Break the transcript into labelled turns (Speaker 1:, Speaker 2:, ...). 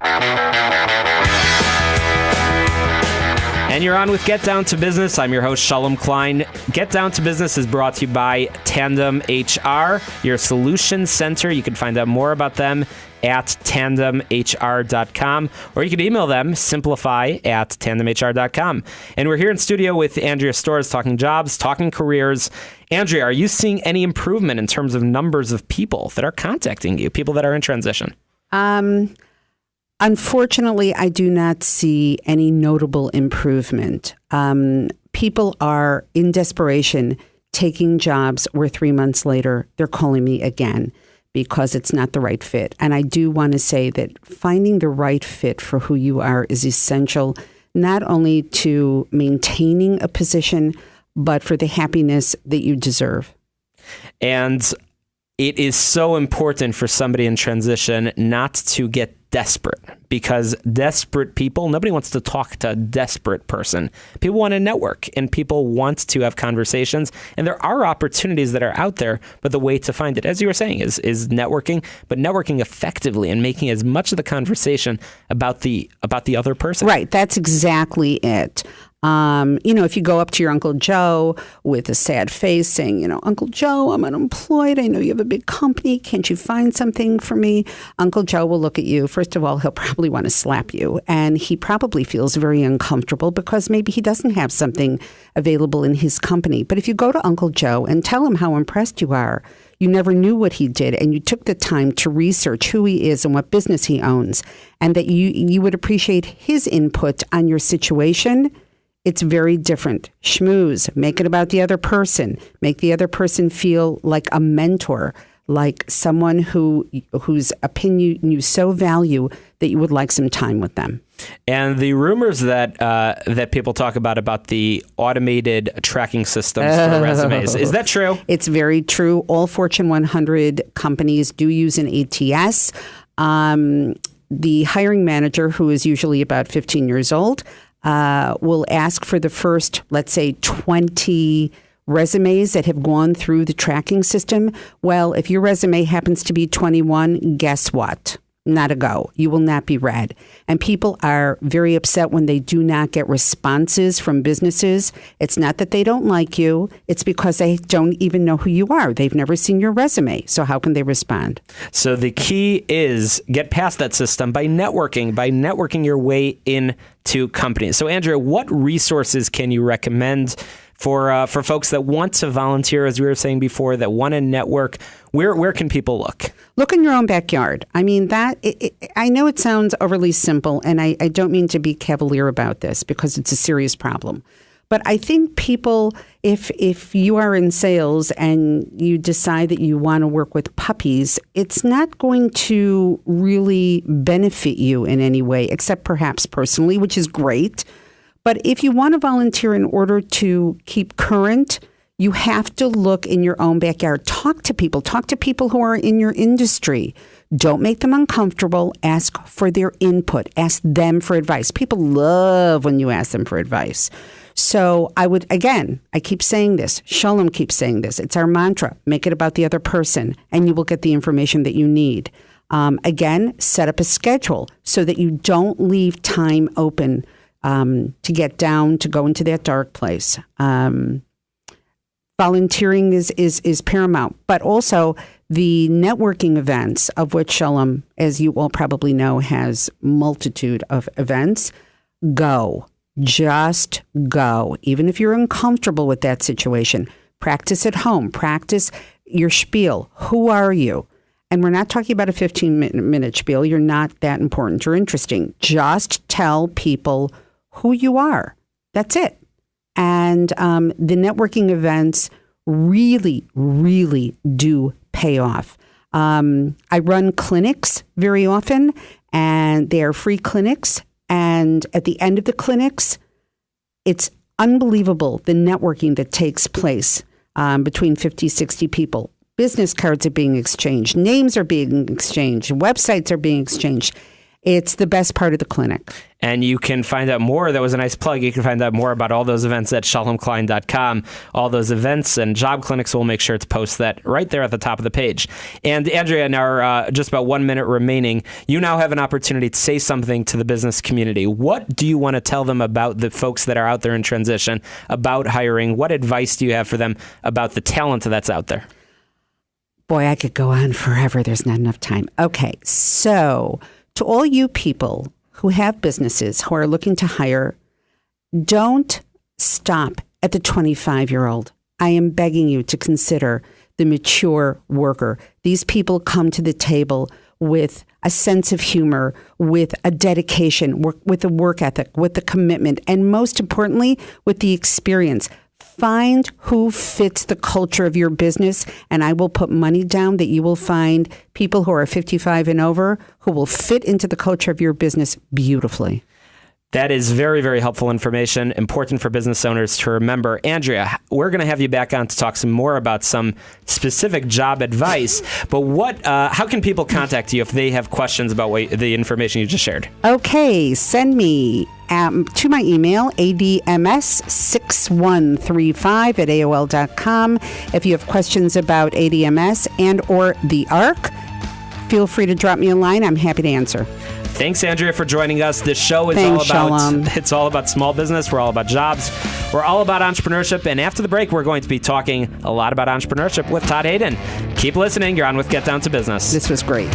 Speaker 1: And you're on with Get Down to Business. I'm your host, Shalom Klein. Get Down to Business is brought to you by Tandem HR, your solution center. You can find out more about them at tandemhr.com, or you can email them, simplify@tandemhr.com. And we're here in studio with Andrea Storz, talking jobs, talking careers. Andrea, are you seeing any improvement in terms of numbers of people that are contacting you, people that are in transition?
Speaker 2: Unfortunately, I do not see any notable improvement. People are in desperation taking jobs where 3 months later they're calling me again because it's not the right fit. And I do want to say that finding the right fit for who you are is essential, not only to maintaining a position, but for the happiness that you deserve.
Speaker 1: And it is so important for somebody in transition not to get desperate, because desperate people, nobody wants to talk to a desperate person. People want to network and people want to have conversations, and there are opportunities that are out there, but the way to find it, as you were saying, is networking, but networking effectively and making as much of the conversation about the other person.
Speaker 2: Right. That's exactly it. If you go up to your Uncle Joe with a sad face saying, Uncle Joe, I'm unemployed. I know you have a big company. Can't you find something for me? Uncle Joe will look at you. First of all, he'll probably want to slap you. And he probably feels very uncomfortable because maybe he doesn't have something available in his company. But if you go to Uncle Joe and tell him how impressed you are, you never knew what he did, and you took the time to research who he is and what business he owns, and that you would appreciate his input on your situation, it's very different. Schmooze. Make it about the other person. Make the other person feel like a mentor, like someone whose opinion you so value that you would like some time with them.
Speaker 1: And the rumors that people talk about the automated tracking systems for resumes, is that true?
Speaker 2: It's very true. All Fortune 100 companies do use an ATS. The hiring manager, who is usually about 15 years old, will ask for the first, let's say, 20 resumes that have gone through the tracking system. Well, if your resume happens to be 21, guess what? Not a go. You will not be read. And people are very upset when they do not get responses from businesses. It's not that they don't like you. It's because they don't even know who you are. They've never seen your resume. So how can they respond? So
Speaker 1: the key is get past that system by networking your way into companies. So Andrea, what resources can you recommend for folks that want to volunteer, as we were saying before, that want to network? Where can people look?
Speaker 2: Look in your own backyard. I mean, I know it sounds overly simple, and I don't mean to be cavalier about this because it's a serious problem. But I think people, if you are in sales and you decide that you want to work with puppies, it's not going to really benefit you in any way, except perhaps personally, which is great. But if you want to volunteer in order to keep current, you have to look in your own backyard. Talk to people who are in your industry. Don't make them uncomfortable. Ask for their input. Ask them for advice. People love when you ask them for advice. So I keep saying this. Shalom keeps saying this. It's our mantra. Make it about the other person, and you will get the information that you need. Set up a schedule so that you don't leave time open to get down, to go into that dark place. Volunteering is paramount, but also the networking events, of which Shalom, as you all probably know, has multitude of events. Go. Just go. Even if you're uncomfortable with that situation, practice at home. Practice your spiel. Who are you? And we're not talking about a 15-minute spiel. You're not that important or interesting. Just tell people who you are. That's it. And the networking events really, really do pay off. I run clinics very often, and they are free clinics. And at the end of the clinics, it's unbelievable the networking that takes place between 50, 60 people. Business cards are being exchanged. Names are being exchanged. Websites are being exchanged. It's the best part of the clinic.
Speaker 1: And you can find out more. That was a nice plug. You can find out more about all those events at shalomklein.com. All those events and job clinics, we'll make sure to post that right there at the top of the page. And Andrea, now just about 1 minute remaining. You now have an opportunity to say something to the business community. What do you want to tell them about the folks that are out there in transition, about hiring? What advice do you have for them about the talent that's out there?
Speaker 2: Boy, I could go on forever. There's not enough time. Okay, so to all you people who have businesses who are looking to hire, don't stop at the 25-year-old. I am begging you to consider the mature worker. These people come to the table with a sense of humor, with a dedication, with a work ethic, with the commitment, and most importantly, with the experience. Find who fits the culture of your business, and I will put money down that you will find people who are 55 and over who will fit into the culture of your business beautifully.
Speaker 1: That is very, very helpful information, important for business owners to remember. Andrea, we're going to have you back on to talk some more about some specific job advice, but how can people contact you if they have questions about the information you just shared?
Speaker 2: Okay, send me to my email, adms6135@aol.com. If you have questions about ADMS and or the ARK, feel free to drop me a line. I'm happy to answer.
Speaker 1: Thanks, Andrea, for joining us. This show is it's all about small business. We're all about jobs. We're all about entrepreneurship. And after the break, we're going to be talking a lot about entrepreneurship with Todd Hayden. Keep listening. You're on with Get Down to Business.
Speaker 2: This was great.